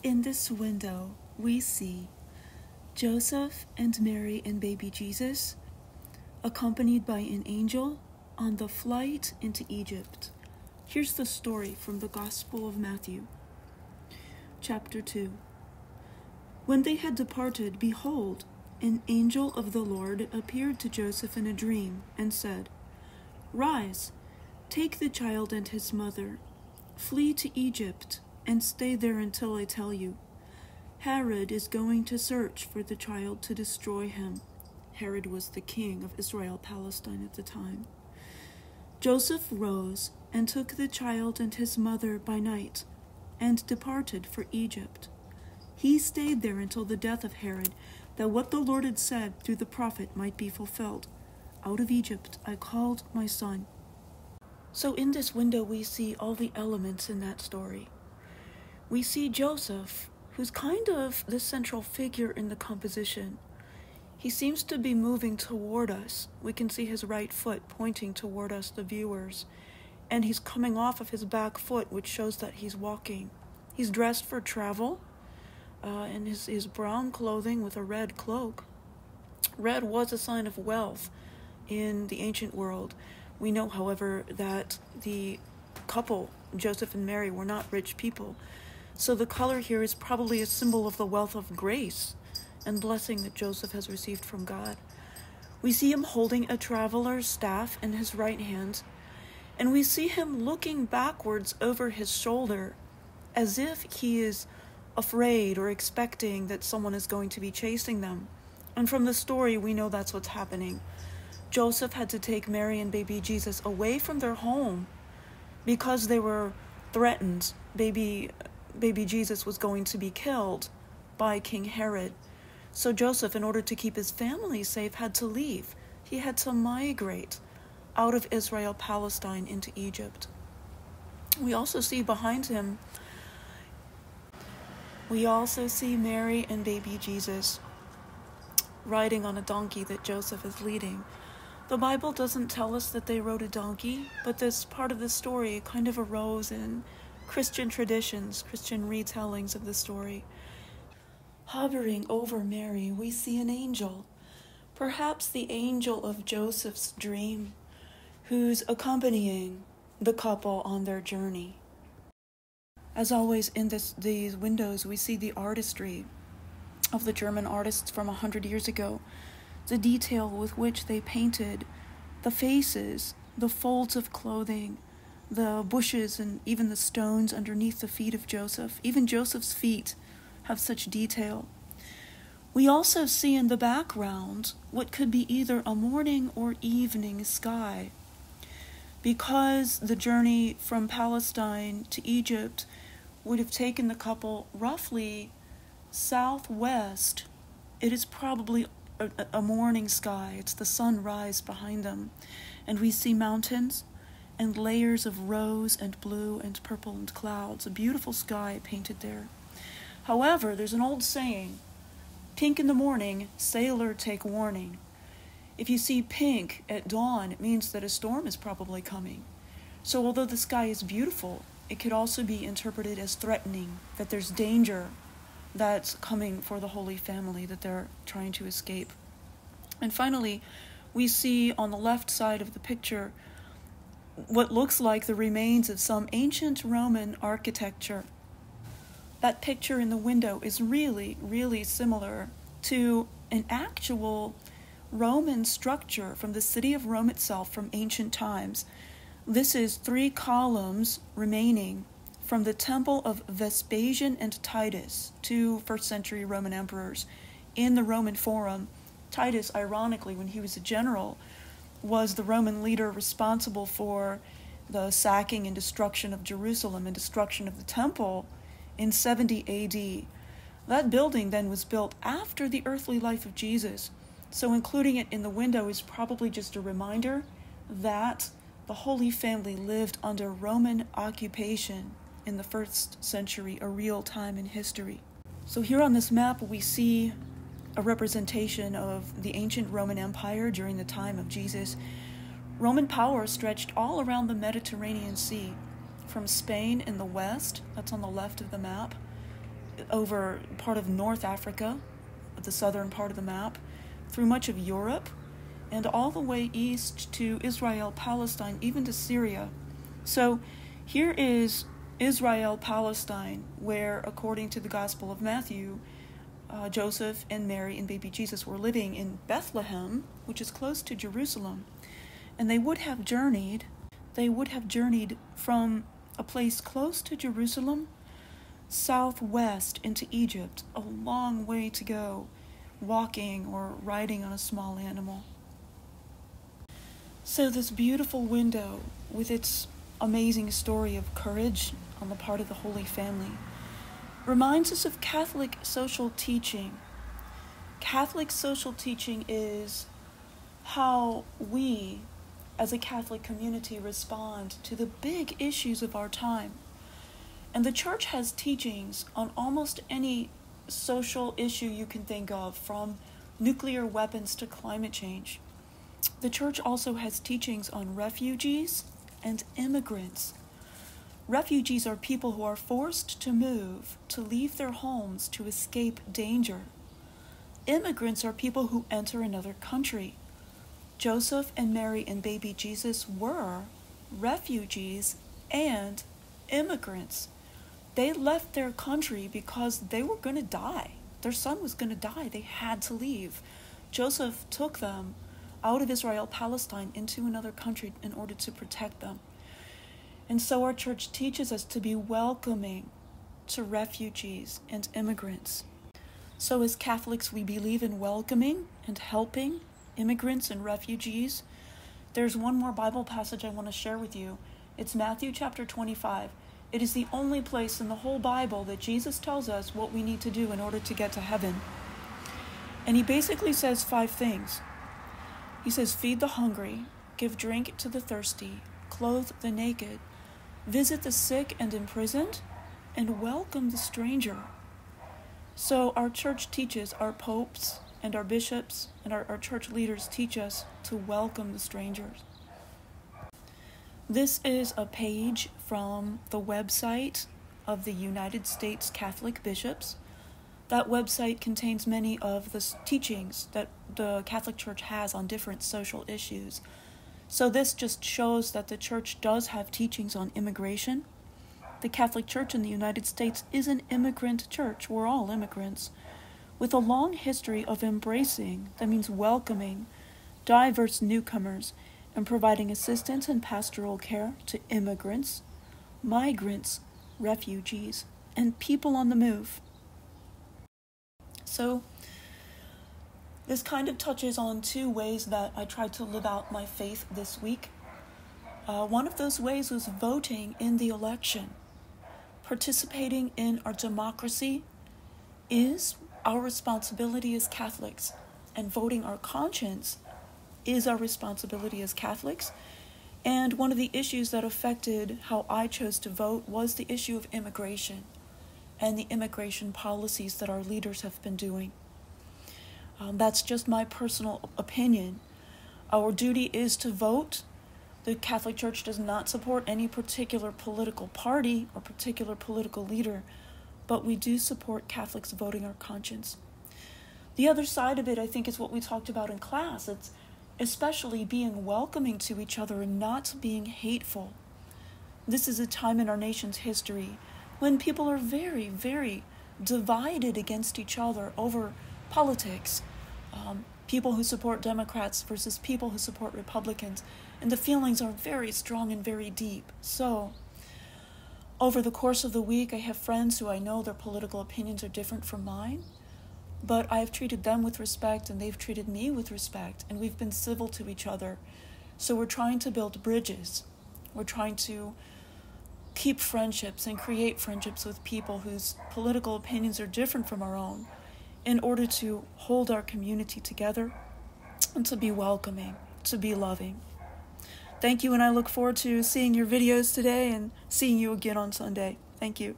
In this window, we see Joseph and Mary and baby Jesus, accompanied by an angel, on the flight into Egypt. Here's the story from the Gospel of Matthew, chapter 2. When they had departed, behold, an angel of the Lord appeared to Joseph in a dream, and said, Rise, take the child and his mother, flee to Egypt, and stay there until I tell you. Herod is going to search for the child to destroy him. Herod was the king of Israel-Palestine at the time. Joseph rose and took the child and his mother by night, and departed for Egypt. He stayed there until the death of Herod, that what the Lord had said through the prophet might be fulfilled. Out of Egypt I called my son. So in this window we see all the elements in that story. We see Joseph, who's kind of the central figure in the composition. He seems to be moving toward us. We can see his right foot pointing toward us, the viewers. And he's coming off of his back foot, which shows that he's walking. He's dressed for travel, in his brown clothing with a red cloak. Red was a sign of wealth in the ancient world. We know, however, that the couple, Joseph and Mary, were not rich people. So the color here is probably a symbol of the wealth of grace and blessing that Joseph has received from God. We see him holding a traveler's staff in his right hand, and we see him looking backwards over his shoulder as if he is afraid or expecting that someone is going to be chasing them. And from the story, we know that's what's happening. Joseph had to take Mary and baby Jesus away from their home because they were threatened. Baby Jesus was going to be killed by King Herod. So Joseph, in order to keep his family safe, had to leave. He had to migrate out of Israel, Palestine, into Egypt. We also see behind him, Mary and baby Jesus riding on a donkey that Joseph is leading. The Bible doesn't tell us that they rode a donkey, but this part of the story kind of arose in Christian traditions, Christian retellings of the story. Hovering over Mary, we see an angel, perhaps the angel of Joseph's dream, who's accompanying the couple on their journey. As always, in these windows, we see the artistry of the German artists from 100 years ago, the detail with which they painted the faces, the folds of clothing, the bushes, and even the stones underneath the feet of Joseph. Even Joseph's feet have such detail. We also see in the background what could be either a morning or evening sky. Because the journey from Palestine to Egypt would have taken the couple roughly southwest, it is probably a morning sky. It's the sunrise behind them. And we see mountains and layers of rose and blue and purple and clouds. A beautiful sky painted there. However, there's an old saying, pink in the morning, sailor take warning. If you see pink at dawn, it means that a storm is probably coming. So although the sky is beautiful, it could also be interpreted as threatening, that there's danger that's coming for the Holy Family, that they're trying to escape. And finally, we see on the left side of the picture what looks like the remains of some ancient Roman architecture. That picture in the window is really, really similar to an actual Roman structure from the city of Rome itself from ancient times. This is 3 columns remaining from the temple of Vespasian and Titus, 2 first-century Roman emperors. In the Roman Forum, Titus, ironically, when he was a general, was the Roman leader responsible for the sacking and destruction of Jerusalem and destruction of the temple in 70 AD. That building then was built after the earthly life of Jesus, so including it in the window is probably just a reminder that the Holy Family lived under Roman occupation in the 1st century, a real time in history. So here on this map we see a representation of the ancient Roman Empire during the time of Jesus. Roman power stretched all around the Mediterranean Sea, from Spain in the west, that's on the left of the map, over part of North Africa, the southern part of the map, through much of Europe, and all the way east to Israel, Palestine, even to Syria. So here is Israel, Palestine, where, according to the Gospel of Matthew, Joseph and Mary and baby Jesus were living in Bethlehem, which is close to Jerusalem. And they would have journeyed from a place close to Jerusalem southwest into Egypt, a long way to go, walking or riding on a small animal. So this beautiful window, with its amazing story of courage on the part of the Holy Family, reminds us of Catholic social teaching. Catholic social teaching is how we, as a Catholic community, respond to the big issues of our time. And the Church has teachings on almost any social issue you can think of, from nuclear weapons to climate change. The Church also has teachings on refugees and immigrants. Refugees are people who are forced to move, to leave their homes, to escape danger. Immigrants are people who enter another country. Joseph and Mary and baby Jesus were refugees and immigrants. They left their country because they were going to die. Their son was going to die. They had to leave. Joseph took them out of Israel, Palestine, into another country in order to protect them. And so our Church teaches us to be welcoming to refugees and immigrants. So as Catholics, we believe in welcoming and helping immigrants and refugees. There's one more Bible passage I want to share with you. It's Matthew chapter 25. It is the only place in the whole Bible that Jesus tells us what we need to do in order to get to heaven. And he basically says 5 things. He says, feed the hungry, give drink to the thirsty, clothe the naked, visit the sick and imprisoned, and welcome the stranger. So our Church teaches, our popes and our bishops and our Church leaders teach us to welcome the strangers. This is a page from the website of the United States Catholic Bishops. That website contains many of the teachings that the Catholic Church has on different social issues. So this just shows that the Church does have teachings on immigration. The Catholic Church in the United States is an immigrant church. We're all immigrants, with a long history of embracing, that means welcoming, diverse newcomers and providing assistance and pastoral care to immigrants, migrants, refugees, and people on the move. So this kind of touches on 2 ways that I tried to live out my faith this week. One of those ways was voting in the election. Participating in our democracy is our responsibility as Catholics, and voting our conscience is our responsibility as Catholics. And one of the issues that affected how I chose to vote was the issue of immigration and the immigration policies that our leaders have been doing. That's just my personal opinion. Our duty is to vote. The Catholic Church does not support any particular political party or particular political leader, but we do support Catholics voting our conscience. The other side of it, I think, is what we talked about in class. It's especially being welcoming to each other and not being hateful. This is a time in our nation's history when people are very, very divided against each other over politics. People who support Democrats versus people who support Republicans. And the feelings are very strong and very deep. So, over the course of the week, I have friends who I know their political opinions are different from mine, but I've treated them with respect and they've treated me with respect, and we've been civil to each other. So we're trying to build bridges. We're trying to keep friendships and create friendships with people whose political opinions are different from our own, in order to hold our community together and to be welcoming, to be loving. Thank you, and I look forward to seeing your videos today and seeing you again on Sunday. Thank you.